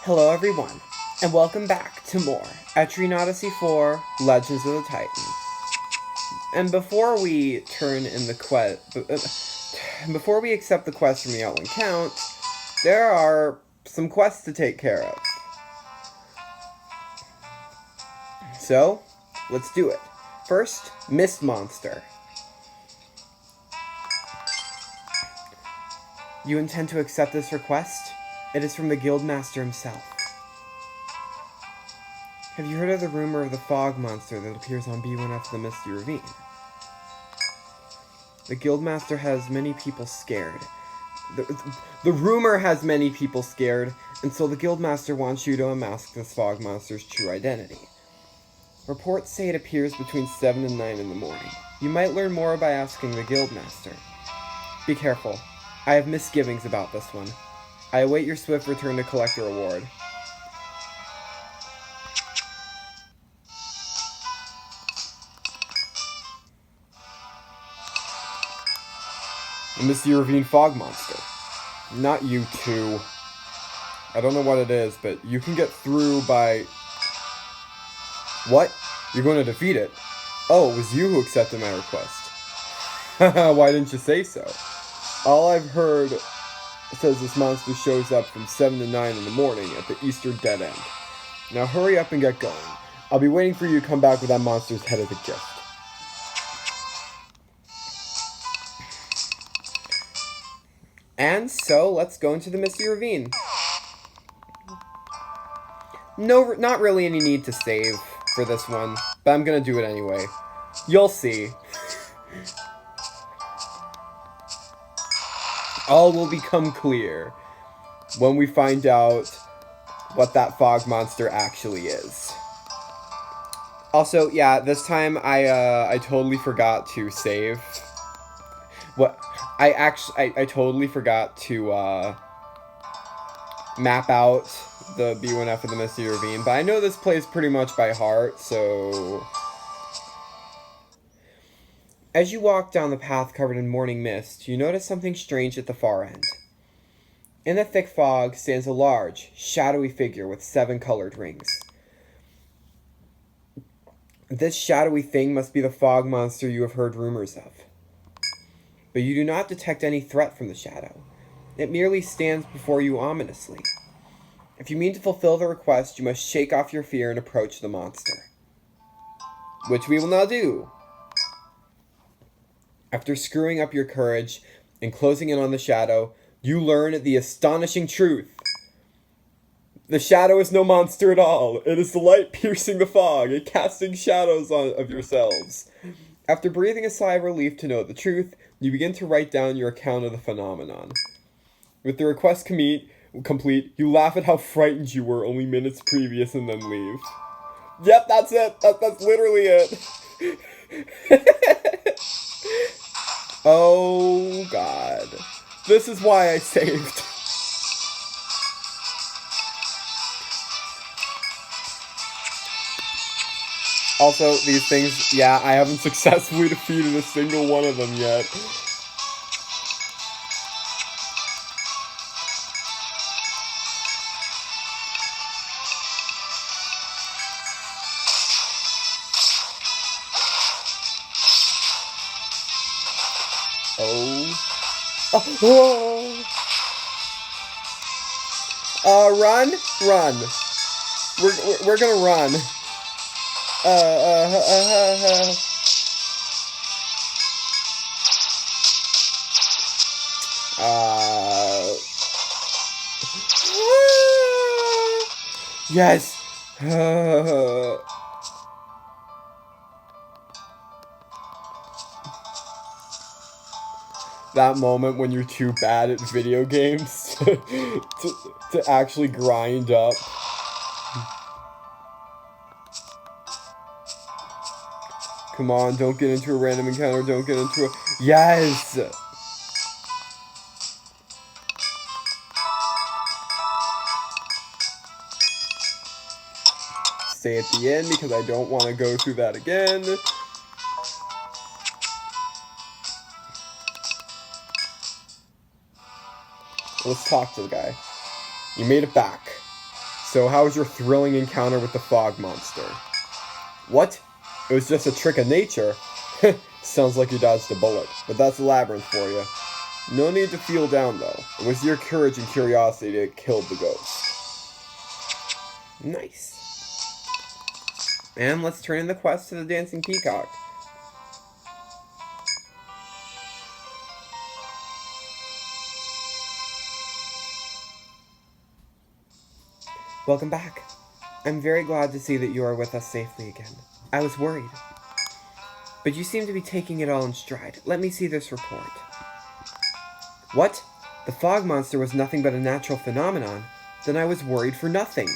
Hello everyone, and welcome back to more Etrian Odyssey 4 Legends of the Titan. And before we turn in the before we accept the quest from the Outland Count, there are some quests to take care of. So, let's do it. First, Mist Monster. You intend to accept this request? It is from the Guildmaster himself. Have you heard of the rumor of the fog monster that appears on B1F of the Misty Ravine? The Guildmaster has many people scared. The rumor has many people scared, and so the Guildmaster wants you to unmask this fog monster's true identity. Reports say it appears between 7 and 9 in the morning. You might learn more by asking the Guildmaster. Be careful. I have misgivings about this one. I await your swift return to collect the reward. The Misty Ravine fog monster. Not you two. I don't know what it is, but you can get through by... What? You're going to defeat it? Oh, it was you who accepted my request. Why didn't you say so? All I've heard says this monster shows up from 7 to 9 in the morning at the eastern dead end. Now hurry up and get going. I'll be waiting for you to come back with that monster's head as a gift. And so, let's go into the Misty Ravine. No, not really any need to save for this one, but I'm gonna do it anyway. You'll see. All will become clear when we find out what that fog monster actually is. Also, yeah, this time I totally forgot to save. I totally forgot to map out the B1F of the Misty Ravine, but I know this place pretty much by heart, so... As you walk down the path covered in morning mist, you notice something strange at the far end. In the thick fog stands a large, shadowy figure with 7 colored rings. This shadowy thing must be the fog monster you have heard rumors of. But you do not detect any threat from the shadow. It merely stands before you ominously. If you mean to fulfill the request, you must shake off your fear and approach the monster. Which we will now do. After screwing up your courage and closing in on the shadow, you learn the astonishing truth. The shadow is no monster at all. It is the light piercing the fog and casting shadows of yourselves. After breathing a sigh of relief to know the truth, you begin to write down your account of the phenomenon. With the request complete, you laugh at how frightened you were only minutes previous and then leave. Yep, that's it. That's literally it. Oh, God. This is why I saved. Also, these things, yeah, I haven't successfully defeated a single one of them yet. Run. We're gonna run. Yes. That moment when you're too bad at video games to actually grind up. Come on, don't get into a random encounter, don't get into a... Yes! Stay at the end because I don't want to go through that again. Let's talk to the guy. You made it back. So how was your thrilling encounter with the fog monster? What? It was just a trick of nature? Sounds like you dodged a bullet, but that's a labyrinth for you. No need to feel down, though. It was your courage and curiosity that killed the ghost. Nice. And let's turn in the quest to the Dancing Peacock. Welcome back. I'm very glad to see that you are with us safely again. I was worried. But you seem to be taking it all in stride. Let me see this report. What? The fog monster was nothing but a natural phenomenon? Then I was worried for nothing.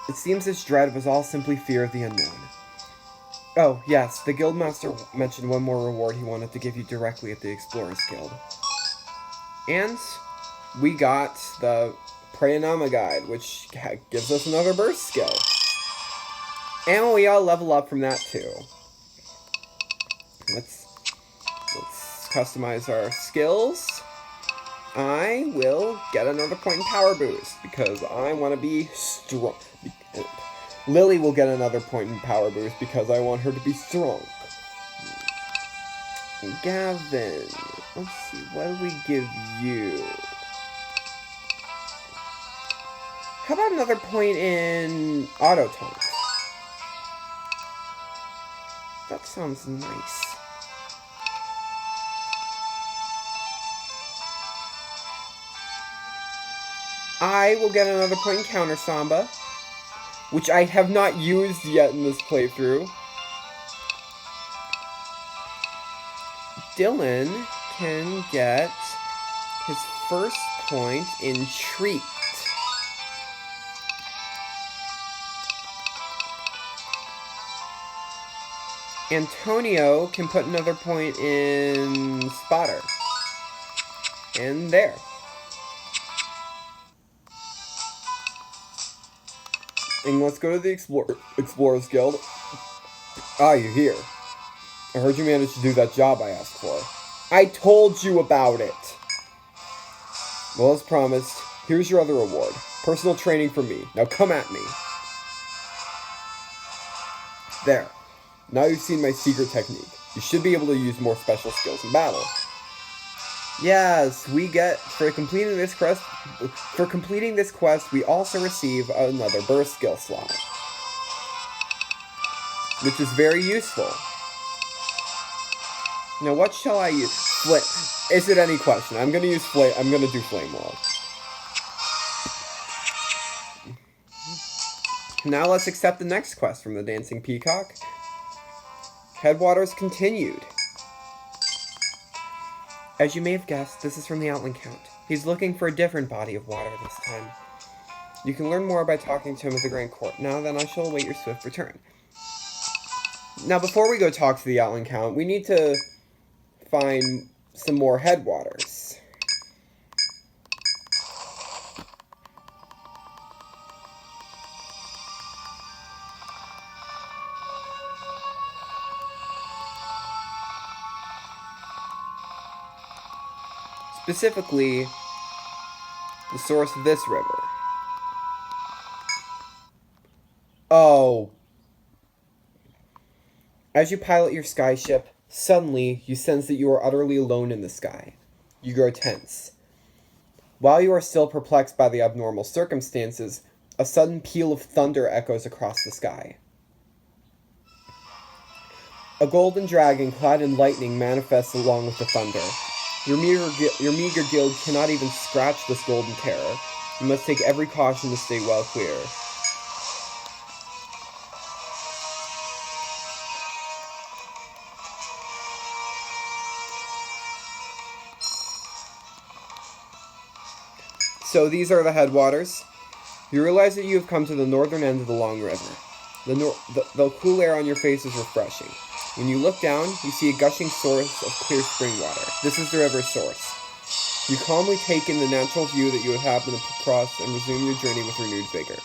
It seems this dread was all simply fear of the unknown. Oh, yes, the Guildmaster mentioned one more reward he wanted to give you directly at the Explorers Guild. And we got the Prayanama Guide, which gives us another burst skill. And we all level up from that too. Let's customize our skills. I will get another point in power boost because I want to be strong. Lily will get another point in power boost because I want her to be strong. Gavin, let's see, what do we give you? How about another point in auto taunt? That sounds nice. I will get another point in counter samba, which I have not used yet in this playthrough. Dylan can get his first point in treat. Antonio can put another point in spotter. And there. And let's go to the Explorers Guild. Ah, you're here. I heard you managed to do that job I asked for. I told you about it! Well, as promised, here's your other reward. Personal training from me. Now come at me. There. Now you've seen my secret technique. You should be able to use more special skills in battle. Yes, we get, for completing this quest, we also receive another burst skill slot. Which is very useful. Now, what shall I use? Is it any question? I'm gonna use I'm gonna do Flame Wall. Now let's accept the next quest from the Dancing Peacock. Headwaters continued. As you may have guessed, this is from the Outland Count. He's looking for a different body of water this time. You can learn more by talking to him at the Grand Court. Now then, I shall await your swift return. Now, before we go talk to the Outland Count, we need to find some more headwaters. Specifically, the source of this river. Oh. As you pilot your skyship, suddenly you sense that you are utterly alone in the sky. You grow tense. While you are still perplexed by the abnormal circumstances, a sudden peal of thunder echoes across the sky. A golden dragon clad in lightning manifests along with the thunder. Your meager guild cannot even scratch this golden terror. You must take every caution to stay well clear. So these are the headwaters. You realize that you have come to the northern end of the long river. The cool air on your face is refreshing. When you look down, you see a gushing source of clear spring water. This is the river's source. You calmly take in the natural view that you have happened to cross and resume your journey with renewed vigor.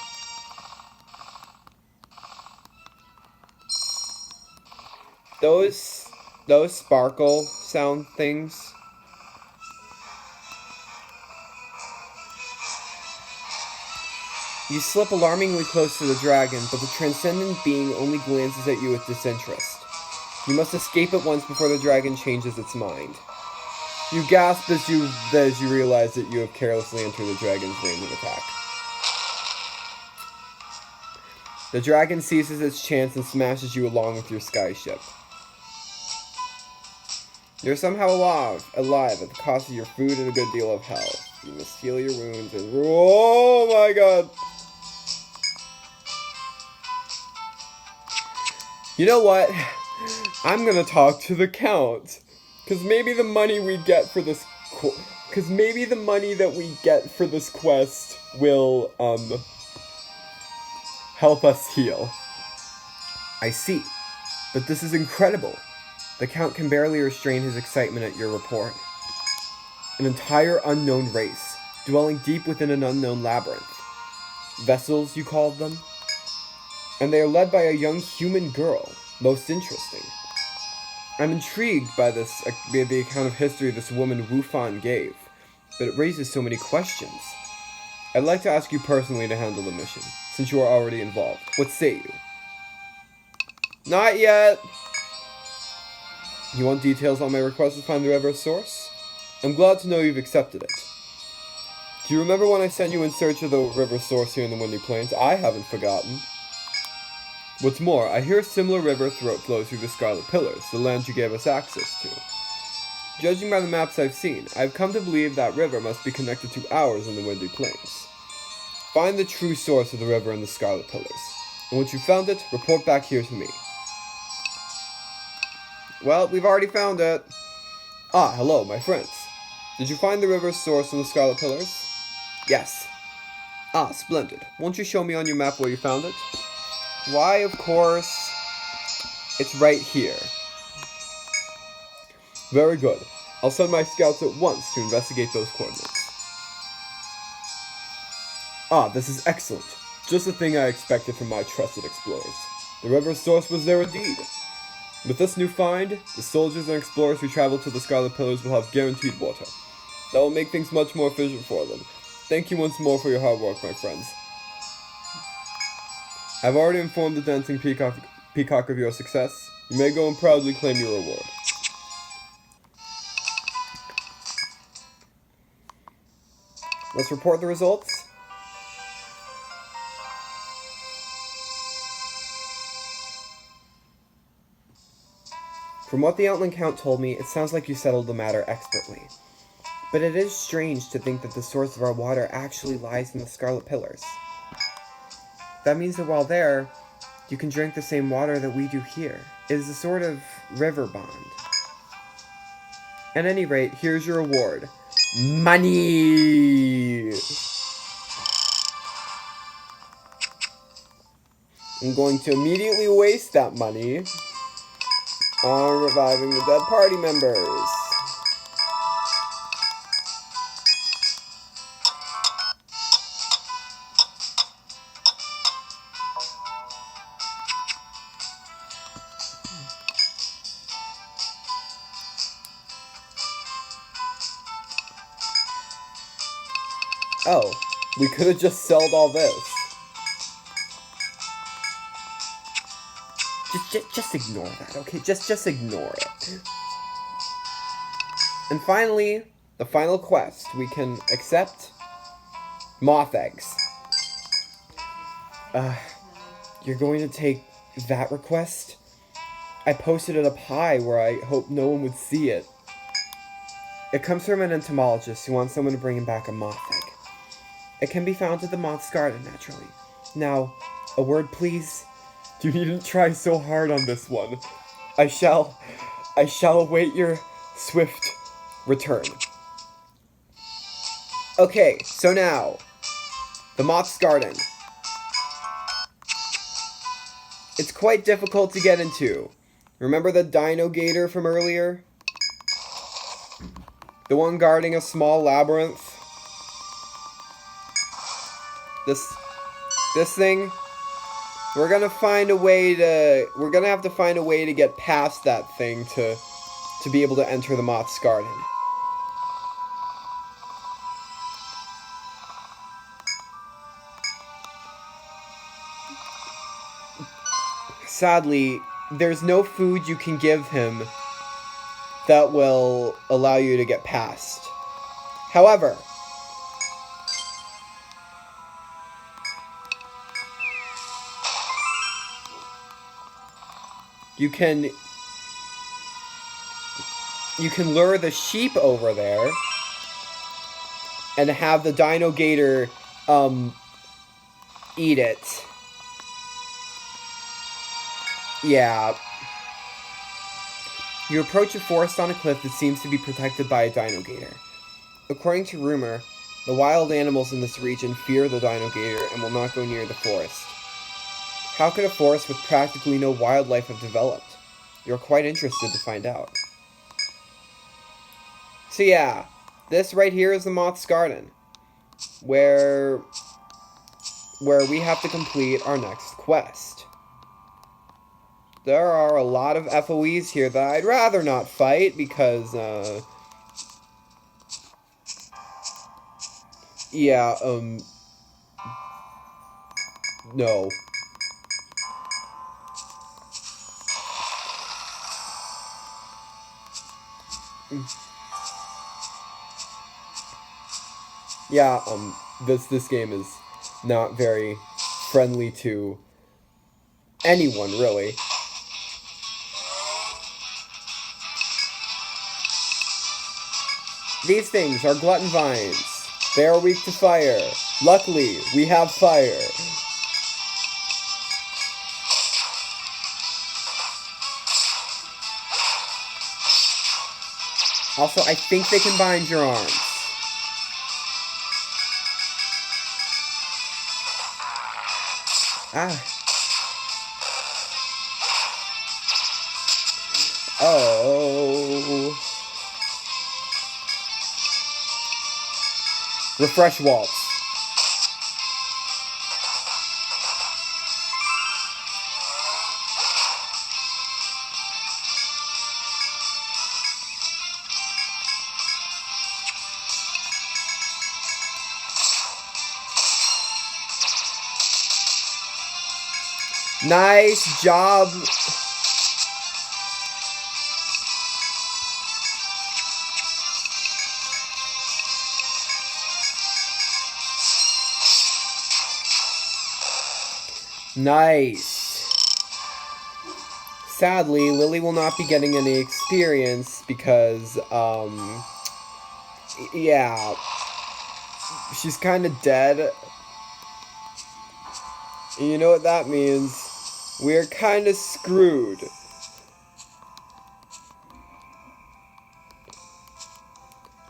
Those sparkle sound things. You slip alarmingly close to the dragon, but the transcendent being only glances at you with disinterest. You must escape at once before the dragon changes its mind. You gasp as you realize that you have carelessly entered the dragon's range of attack. The dragon seizes its chance and smashes you along with your sky ship. You're somehow alive at the cost of your food and a good deal of health. You must heal your wounds and... Oh my god! You know what? I'm gonna talk to the Count. Because maybe the money we get for this... Because maybe the money that we get for this quest will, help us heal. I see. But this is incredible. The Count can barely restrain his excitement at your report. An entire unknown race, dwelling deep within an unknown labyrinth. Vessels, you called them? And they are led by a young human girl. Most interesting. I'm intrigued by the account of history this woman Wu Fan gave, but it raises so many questions. I'd like to ask you personally to handle the mission, since you are already involved. What say you? Not yet! You want details on my request to find the river's source? I'm glad to know you've accepted it. Do you remember when I sent you in search of the river's source here in the Windy Plains? I haven't forgotten. What's more, I hear a similar river flows through the Scarlet Pillars, the land you gave us access to. Judging by the maps I've seen, I've come to believe that river must be connected to ours in the Windy Plains. Find the true source of the river in the Scarlet Pillars, and once you've found it, report back here to me. Well, we've already found it. Ah, hello, my friends. Did you find the river's source in the Scarlet Pillars? Yes. Ah, splendid. Won't you show me on your map where you found it? Why, of course, it's right here. Very good. I'll send my scouts at once to investigate those coordinates. Ah, this is excellent. Just the thing I expected from my trusted explorers. The river's source was there indeed. With this new find, the soldiers and explorers who travel to the Scarlet Pillars will have guaranteed water. That will make things much more efficient for them. Thank you once more for your hard work, my friends. I've already informed the Dancing Peacock of your success. You may go and proudly claim your reward. Let's report the results. From what the Outland Count told me, it sounds like you settled the matter expertly. But it is strange to think that the source of our water actually lies in the Scarlet Pillars. That means that while there, you can drink the same water that we do here. It is a sort of river bond. At any rate, here's your reward. Money! I'm going to immediately waste that money on reviving the dead party members. Oh, we could have just sold all this. Just ignore that, okay? Just ignore it. And finally, the final quest we can accept. Moth eggs. You're going to take that request? I posted it up high where I hoped no one would see it. It comes from an entomologist who wants someone to bring him back a moth egg. It can be found at the Moths Garden, naturally. Now, a word please. You needn't try so hard on this one. I shall await your swift return. Okay, so now, the Moths Garden. It's quite difficult to get into. Remember the Dino Gator from earlier? The one guarding a small labyrinth? This thing, we're gonna have to find a way to get past that thing to be able to enter the Moths Garden. Sadly, there's no food you can give him that will allow you to get past. However, you can lure the sheep over there and have the Dino Gator eat it. Yeah. You approach a forest on a cliff that seems to be protected by a Dino Gator. According to rumor, the wild animals in this region fear the Dino Gator and will not go near the forest. How could a forest with practically no wildlife have developed? You're quite interested to find out. So yeah, this right here is the Moths Garden, where we have to complete our next quest. There are a lot of FOEs here that I'd rather not fight because, yeah, no. Yeah, this game is not very friendly to anyone, really. These things are glutton vines. They are weak to fire. Luckily, we have fire. Also, I think they can bind your arms. Ah. Oh. Refresh waltz. Nice job. Nice. Sadly, Lily will not be getting any experience because, yeah, she's kind of dead. And you know what that means? We're kind of screwed.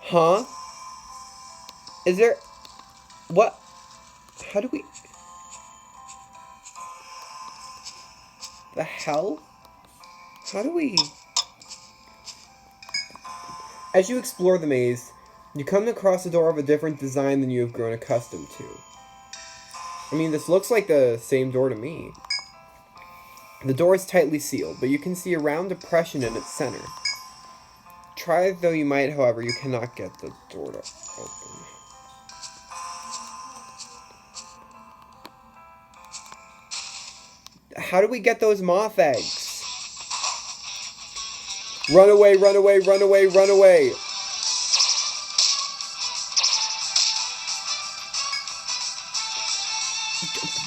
Huh? Is there... What? How do we... The hell? How do we... As you explore the maze, you come across a door of a different design than you have grown accustomed to. I mean, this looks like the same door to me. The door is tightly sealed, but you can see a round depression in its center. Try though you might, however, you cannot get the door to open. How do we get those moth eggs? Run away, run away, run away, run away!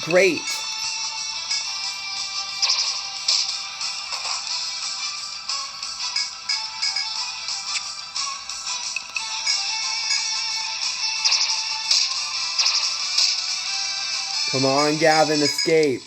Great! Come on, Gavin, escape.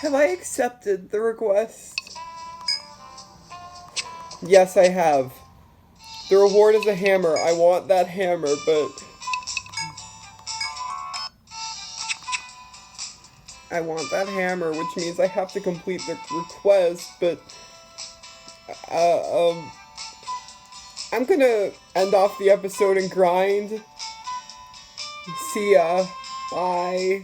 Have I accepted the request? Yes, I have. The reward is a hammer. I want that hammer, but... I want that hammer, which means I have to complete the request, but... I'm gonna end off the episode and grind. See ya. Bye.